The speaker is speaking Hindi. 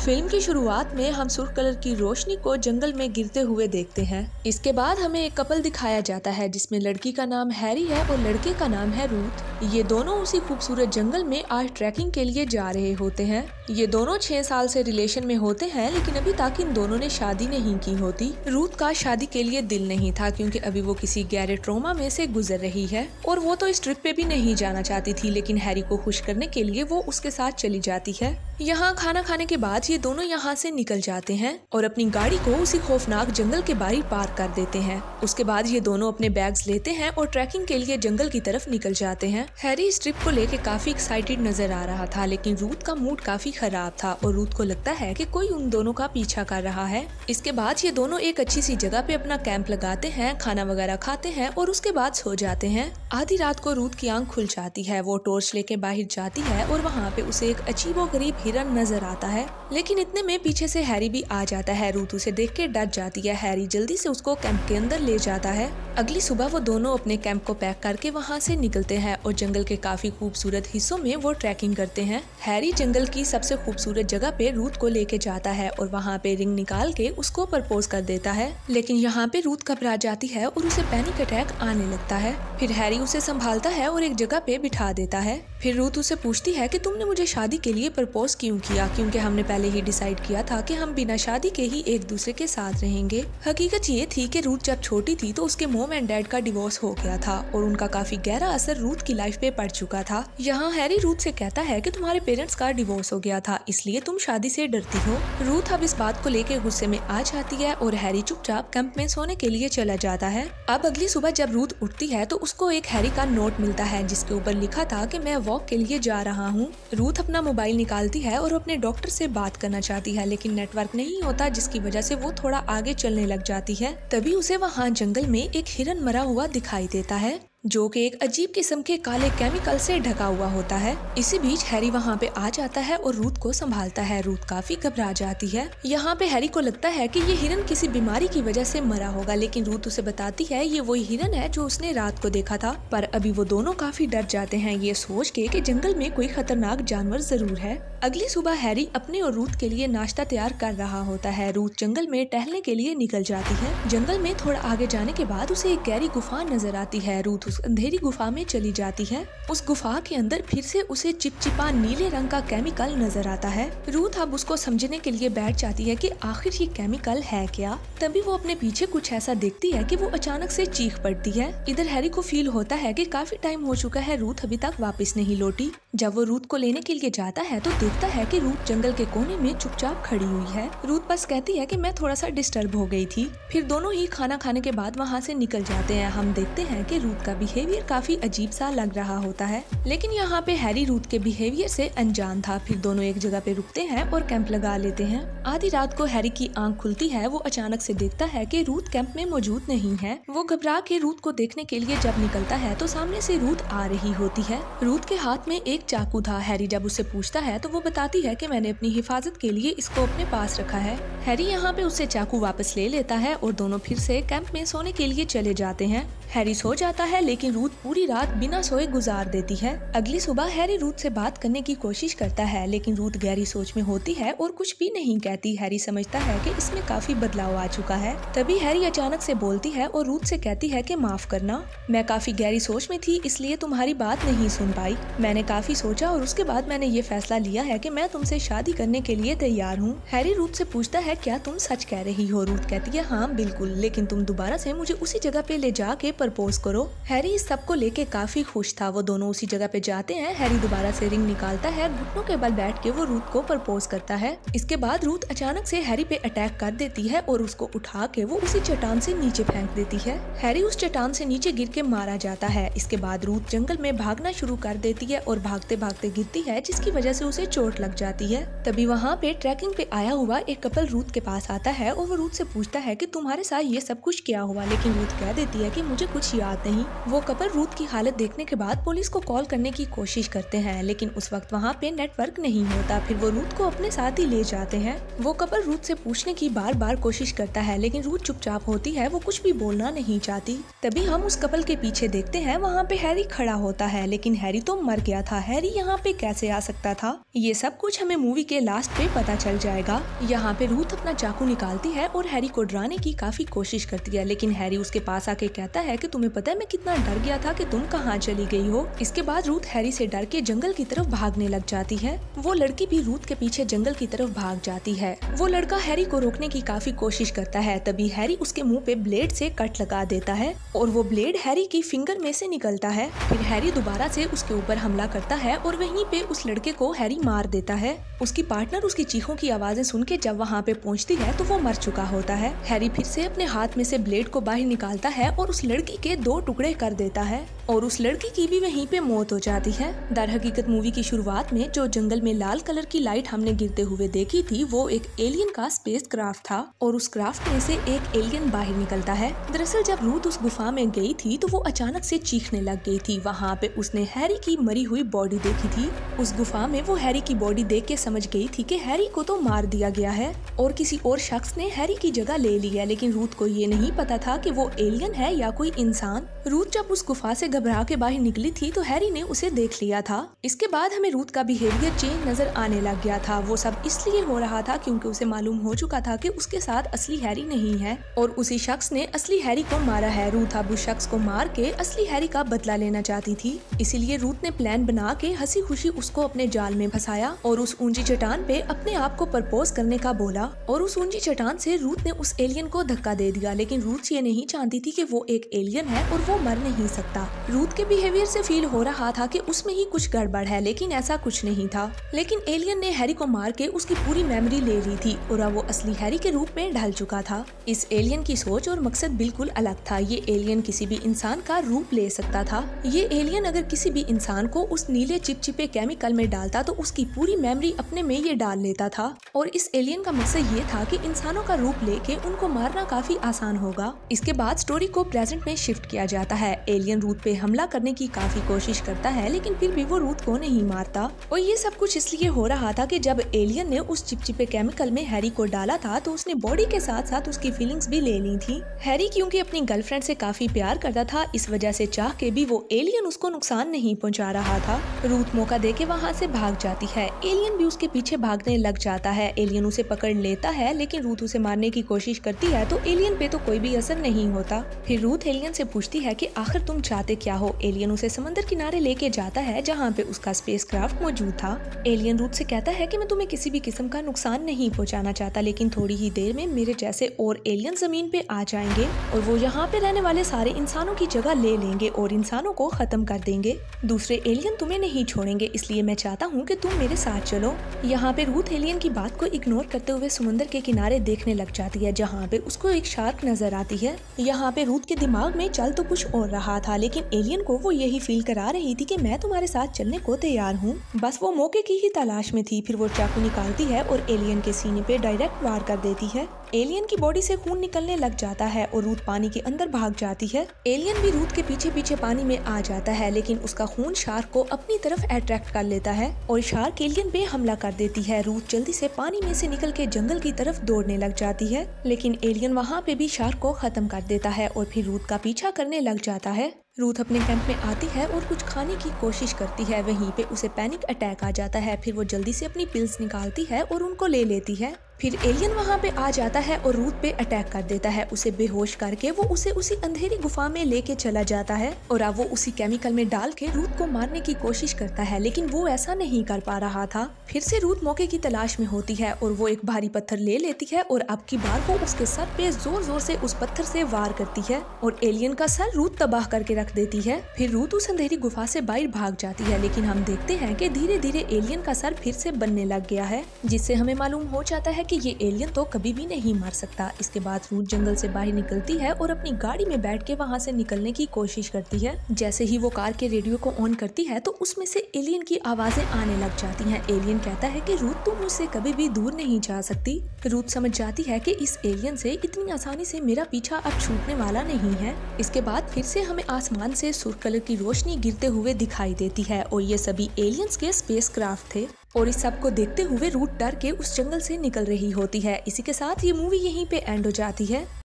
फिल्म की शुरुआत में हम सुर्ख कलर की रोशनी को जंगल में गिरते हुए देखते हैं। इसके बाद हमें एक कपल दिखाया जाता है जिसमें लड़की का नाम हैरी है और लड़के का नाम है रूथ। ये दोनों उसी खूबसूरत जंगल में आज ट्रैकिंग के लिए जा रहे होते हैं। ये दोनों 6 साल से रिलेशन में होते हैं, लेकिन अभी तक इन दोनों ने शादी नहीं की होती। रूथ का शादी के लिए दिल नहीं था क्योंकि अभी वो किसी गहरे ट्रॉमा में से गुजर रही है और वो तो इस ट्रिप पे भी नहीं जाना चाहती थी, लेकिन हैरी को खुश करने के लिए वो उसके साथ चली जाती है। यहाँ खाना खाने के बाद ये दोनों यहाँ से निकल जाते हैं और अपनी गाड़ी को उसी खौफनाक जंगल के बाहर पार्क कर देते हैं। उसके बाद ये दोनों अपने बैग्स लेते हैं और ट्रैकिंग के लिए जंगल की तरफ निकल जाते हैं। हैरी इस ट्रिप को लेके काफी एक्साइटेड नजर आ रहा था, लेकिन रूथ का मूड काफी खराब था और रूथ को लगता है कि कोई उन दोनों का पीछा कर रहा है। इसके बाद ये दोनों एक अच्छी सी जगह पे अपना कैंप लगाते हैं, खाना वगैरह खाते हैं और उसके बाद सो जाते हैं। आधी रात को रूथ की आंख खुल जाती है। वो टॉर्च लेके बाहर जाती है और वहाँ पे उसे एक अजीबोगरीब हिरन नजर आता है, लेकिन इतने में पीछे से हैरी भी आ जाता है। रूथ उसे देख के डर जाती है। हैरी जल्दी से उसको कैंप के अंदर ले जाता है। अगली सुबह वो दोनों अपने कैंप को पैक करके वहाँ से निकलते हैं और जंगल के काफी खूबसूरत हिस्सों में वो ट्रैकिंग करते हैं। हैरी जंगल की सबसे खूबसूरत जगह पे रूथ को लेके जाता है और वहाँ पे रिंग निकाल के उसको प्रपोज कर देता है, लेकिन यहाँ पे रूथ घबरा जाती है और उसे पैनिक अटैक आने लगता है। फिर हैरी उसे संभालता है और एक जगह पे बिठा देता है। फिर रूथ उसे पूछती है कि तुमने मुझे शादी के लिए प्रपोज क्यों किया, क्योंकि हमने पहले ही डिसाइड किया था कि हम बिना शादी के ही एक दूसरे के साथ रहेंगे। हकीकत ये थी कि रूथ जब छोटी थी तो उसके मॉम एंड डैड का डिवोर्स हो गया था और उनका काफी गहरा असर रूथ की लाइफ पे पड़ चुका था। यहाँ हैरी रूथ से कहता है कि तुम्हारे पेरेंट्स का डिवोर्स हो गया था, इसलिए तुम शादी से डरती हो। रूथ अब इस बात को लेके गुस्से में आ जाती है और हैरी चुपचाप कैंप में सोने के लिए चला जाता है। अब अगली सुबह जब रूथ उठती है तो उसको एक हैरी का नोट मिलता है जिसके ऊपर लिखा था कि मैं वॉक के लिए जा रहा हूँ। रूथ अपना मोबाइल निकालती है और अपने डॉक्टर से बात करना चाहती है, लेकिन नेटवर्क नहीं होता, जिसकी वजह से वो थोड़ा आगे चलने लग जाती है। तभी उसे वहाँ जंगल में एक हिरन मरा हुआ दिखाई देता है जो कि एक अजीब किस्म के काले केमिकल से ढका हुआ होता है। इसी बीच हैरी वहाँ पे आ जाता है और रूथ को संभालता है। रूथ काफी घबरा जाती है। यहाँ पे हैरी को लगता है कि ये हिरन किसी बीमारी की वजह से मरा होगा, लेकिन रूथ उसे बताती है ये वही हिरन है जो उसने रात को देखा था। पर अभी वो दोनों काफी डर जाते हैं ये सोच के कि जंगल में कोई खतरनाक जानवर जरूर है। अगली सुबह हैरी अपने और रूथ के लिए नाश्ता तैयार कर रहा होता है। रूथ जंगल में टहलने के लिए निकल जाती है। जंगल में थोड़ा आगे जाने के बाद उसे एक गहरी गुफा नजर आती है। रूथ उस अंधेरी गुफा में चली जाती है। उस गुफा के अंदर फिर से उसे चिपचिपा नीले रंग का केमिकल नजर आता है। रूथ अब उसको समझने के लिए बैठ जाती है कि आखिर ये केमिकल है क्या। तभी वो अपने पीछे कुछ ऐसा देखती है कि वो अचानक से चीख पड़ती है। इधर हैरी को फील होता है कि काफी टाइम हो चुका है, रूथ अभी तक वापस नहीं लौटी। जब वो रूथ को लेने के लिए जाता है तो देखता है कि रूथ जंगल के कोने में चुपचाप खड़ी हुई है। रूथ बस कहती है कि मैं थोड़ा सा डिस्टर्ब हो गई थी। फिर दोनों ही खाना खाने के बाद वहाँ से निकल जाते हैं। हम देखते हैं कि रूथ का बिहेवियर काफी अजीब सा लग रहा होता है, लेकिन यहाँ पे हैरी रूथ के बिहेवियर से अनजान था। फिर दोनों एक जगह पे रुकते हैं और कैंप लगा लेते हैं। आधी रात को हैरी की आंख खुलती है। वो अचानक से देखता है कि रूथ कैंप में मौजूद नहीं है। वो घबरा के रूथ को देखने के लिए जब निकलता है तो सामने से रूथ आ रही होती है। रूथ के हाथ में एक चाकू था। हैरी जब उससे पूछता है तो वो बताती है कि मैंने अपनी हिफाजत के लिए इसको अपने पास रखा है। हैरी यहाँ पे उससे चाकू वापस ले लेता है और दोनों फिर से कैंप में सोने के लिए चले जाते हैं। हैरी सो जाता है, लेकिन रूथ पूरी रात बिना सोए गुजार देती है। अगली सुबह हैरी रूथ से बात करने की कोशिश करता है, लेकिन रूथ गहरी सोच में होती है और कुछ भी नहीं कहती। हैरी समझता है कि इसमें काफी बदलाव आ चुका है। तभी हैरी अचानक से बोलती है और रूथ से कहती है कि माफ करना, मैं काफी गहरी सोच में थी इसलिए तुम्हारी बात नहीं सुन पाई। मैंने काफी सोचा और उसके बाद मैंने ये फैसला लिया है कि मैं तुमसे शादी करने के लिए तैयार हूँ। हैरी रूथ से पूछता है क्या तुम सच कह रही हो। रूथ कहती है हाँ बिल्कुल, लेकिन तुम दोबारा से मुझे उसी जगह पे ले जाके प्रपोज करो। हैरी इस सब को लेके काफी खुश था। वो दोनों उसी जगह पे जाते हैं। हैरी दोबारा से रिंग निकालता है। घुटनों के बल बैठ के वो रूथ को प्रपोज करता है। इसके बाद रूथ अचानक से हैरी पे अटैक कर देती है और उसको उठा के वो उसी चट्टान से नीचे फेंक देती है। हैरी उस चट्टान से नीचे गिर के मारा जाता है। इसके बाद रूथ जंगल में भागना शुरू कर देती है और भागते भागते गिरती है, जिसकी वजह से उसे चोट लग जाती है। तभी वहाँ पे ट्रैकिंग पे आया हुआ एक कपल रूथ के पास आता है और वो रूथ से पूछता है कि तुम्हारे साथ ये सब कुछ क्या हुआ, लेकिन रूथ कह देती है कि मुझे कुछ याद नहीं। वो कपल रूथ की हालत देखने के बाद पुलिस को कॉल करने की कोशिश करते हैं, लेकिन उस वक्त वहाँ पे नेटवर्क नहीं होता। फिर वो रूथ को अपने साथ ही ले जाते हैं। वो कपल रूथ से पूछने की बार बार कोशिश करता है, लेकिन रूथ चुपचाप होती है, वो कुछ भी बोलना नहीं चाहती। तभी हम उस कपल के पीछे देखते हैं, वहाँ पे हैरी खड़ा होता है, लेकिन हैरी तो मर गया था। हैरी यहाँ पे कैसे आ सकता था? ये सब कुछ हमें मूवी के लास्ट पे पता चल जाएगा। यहाँ पे रूथ अपना चाकू निकालती है और हैरी को डराने की काफी कोशिश करती है, लेकिन हैरी उसके पास आके कहता है कि तुम्हें पता है मैं कितना डर गया था कि तुम कहाँ चली गई हो। इसके बाद रूथ हैरी से डर के जंगल की तरफ भागने लग जाती है। वो लड़की भी रूथ के पीछे जंगल की तरफ भाग जाती है। वो लड़का हैरी को रोकने की काफी कोशिश करता है, तभी हैरी उसके मुंह पे ब्लेड से कट लगा देता है और वो ब्लेड हैरी की फिंगर में से निकलता है। फिर हैरी दोबारा से उसके ऊपर हमला करता है और वहीं पे उस लड़के को हैरी मार देता है। उसकी पार्टनर उसकी चीखों की आवाजें सुन के जब वहाँ पे पहुँचती है तो वो मर चुका होता है। हैरी फिर से अपने हाथ में से ब्लेड को बाहर निकालता है और उस लड़की के 2 टुकड़े कर देता है और उस लड़की की भी वहीं पे मौत हो जाती है। दर हकीकत मूवी की शुरुआत में जो जंगल में लाल कलर की लाइट हमने गिरते हुए देखी थी, वो एक एलियन का स्पेस क्राफ्ट था और उस क्राफ्ट में से एक एलियन बाहर निकलता है। दरअसल जब रूथ उस गुफा में गई थी तो वो अचानक से चीखने लग गई थी। वहाँ पे उसने हैरी की मरी हुई बॉडी देखी थी। उस गुफा में वो हैरी की बॉडी देख के समझ गई थी कि हैरी को तो मार दिया गया है और किसी और शख्स ने हैरी की जगह ले ली है, लेकिन रूथ को ये नहीं पता था कि वो एलियन है या कोई इंसान। रूथ जब उस गुफा से घबरा के बाहर निकली थी तो हैरी ने उसे देख लिया था। इसके बाद हमें रूथ का बिहेवियर चेंज नजर आने लग गया था। वो सब इसलिए हो रहा था क्योंकि उसे मालूम हो चुका था कि उसके साथ असली हैरी नहीं है और उसी शख्स ने असली हैरी को मारा है। रूथ अब उस शख्स को मार के असली हैरी का बदला लेना चाहती थी, इसीलिए रूथ ने प्लान बना के हंसी खुशी उसको अपने जाल में फंसाया और उस ऊंची चट्टान पे अपने आप को प्रपोज करने का बोला और उस ऊंची चट्टान से रूथ ने उस एलियन को धक्का दे दिया। लेकिन रूथ ये नहीं जानती थी कि वो एक एलियन है और वो मर नहीं सकता। रूथ के बिहेवियर से फील हो रहा था कि उसमें ही कुछ गड़बड़ है, लेकिन ऐसा कुछ नहीं था। लेकिन एलियन ने हैरी को मार के उसकी पूरी मेमोरी ले ली थी और अब वो असली हैरी के रूप में ढल चुका था। इस एलियन की सोच और मकसद बिल्कुल अलग था। ये एलियन किसी भी इंसान का रूप ले सकता था। ये एलियन अगर किसी भी इंसान को उस नीले चिपचिपे केमिकल में डालता तो उसकी पूरी मेमोरी अपने में ये डाल लेता था और इस एलियन का मकसद ये था कि इंसानों का रूप लेके उनको मारना काफी आसान होगा। इसके बाद स्टोरी को प्रेजेंट में शिफ्ट किया जाता है। एलियन रूथ पे हमला करने की काफी कोशिश करता है, लेकिन फिर भी वो रूथ को नहीं मारता और ये सब कुछ इसलिए हो रहा था कि जब एलियन ने उस चिपचिपे केमिकल में हैरी को डाला था तो उसने बॉडी के साथ साथ उसकी फीलिंग्स भी ले ली थी। हैरी क्योंकि अपनी गर्लफ्रेंड से काफी प्यार करता था, इस वजह से चाह के भी वो एलियन उसको नुकसान नहीं पहुंचा रहा था। रूथ मौका देके वहाँ से भाग जाती है। एलियन भी उसके पीछे भागने लग जाता है। एलियन उसे पकड़ लेता है, लेकिन रूथ उसे मारने की कोशिश करती है तो एलियन पे तो कोई भी असर नहीं होता। फिर रूथ एलियन से पूछती है कि आखिर तुम चाहते क्या हो। एलियन उसे समंदर किनारे लेके जाता है जहाँ पे उसका स्पेस क्राफ्ट मौजूद था। एलियन रूथ से कहता है कि मैं तुम्हें किसी भी किस्म का नुकसान नहीं पहुँचाना चाहता, लेकिन थोड़ी ही देर में मेरे जैसे और एलियन जमीन पे आ जाएंगे और वो यहाँ पे रहने वाले सारे इंसानों की जगह ले लेंगे और इंसानों को खत्म कर देंगे। दूसरे एलियन तुम्हें नहीं छोड़ेंगे, इसलिए मैं चाहता हूँ कि तुम मेरे साथ चलो। यहाँ पे रूथ एलियन की बात को इग्नोर करते हुए समुद्र के किनारे देखने लग जाती है, जहाँ पे उसको एक शार्क नजर आती है। यहाँ पे रूथ के दिमाग में चल तो कुछ और रहा था, लेकिन एलियन को वो यही फील करा रही थी कि मैं तुम्हारे साथ चलने को तैयार हूँ। बस वो मौके की ही तलाश में थी। फिर वो चाकू निकालती है और एलियन के सीने पे डायरेक्ट वार कर देती है। एलियन की बॉडी से खून निकलने लग जाता है और रूथ पानी के अंदर भाग जाती है। एलियन भी रूथ के पीछे पीछे पानी में आ जाता है, लेकिन उसका खून शार्क को अपनी तरफ अट्रैक्ट कर लेता है और शार्क एलियन पे हमला कर देती है। रूथ जल्दी से पानी में से निकल के जंगल की तरफ दौड़ने लग जाती है, लेकिन एलियन वहाँ पे भी शार्क को खत्म कर देता है और फिर रूथ का पीछा करने लग जाता है। रूथ अपने कैंप में आती है और कुछ खाने की कोशिश करती है। वहीं पे उसे पैनिक अटैक आ जाता है। फिर वो जल्दी से अपनी पिल्स निकालती है और उनको ले लेती है। फिर एलियन वहाँ पे आ जाता है और रूथ पे अटैक कर देता है। उसे बेहोश करके वो उसे उसी अंधेरी गुफा में लेके चला जाता है और अब वो उसी केमिकल में डाल के रूथ को मारने की कोशिश करता है, लेकिन वो ऐसा नहीं कर पा रहा था। फिर से रूथ मौके की तलाश में होती है और वो एक भारी पत्थर ले लेती है और अब की बार वो उसके सर पे जोर जोर से उस पत्थर से वार करती है और एलियन का सर रूथ तबाह करके रख देती है। फिर रूथ उस अंधेरी गुफा से बाहर भाग जाती है, लेकिन हम देखते हैं कि धीरे धीरे एलियन का सर फिर से बनने लग गया है, जिससे हमें मालूम हो जाता है कि ये एलियन तो कभी भी नहीं मर सकता। इसके बाद रूथ जंगल से बाहर निकलती है और अपनी गाड़ी में बैठ के वहाँ से निकलने की कोशिश करती है। जैसे ही वो कार के रेडियो को ऑन करती है तो उसमें से एलियन की आवाजें आने लग जाती हैं। एलियन कहता है कि रूथ तुम मुझसे कभी भी दूर नहीं जा सकती। रूथ समझ जाती है कि इस एलियन से इतनी आसानी से मेरा पीछा अब छूटने वाला नहीं है। इसके बाद फिर से हमें आसमान से सुर्ख कलर की रोशनी गिरते हुए दिखाई देती है और ये सभी एलियंस के स्पेसक्राफ्ट थे। और इस सब को देखते हुए रूथ डर के उस जंगल से निकल रही होती है। इसी के साथ ये मूवी यहीं पे एंड हो जाती है।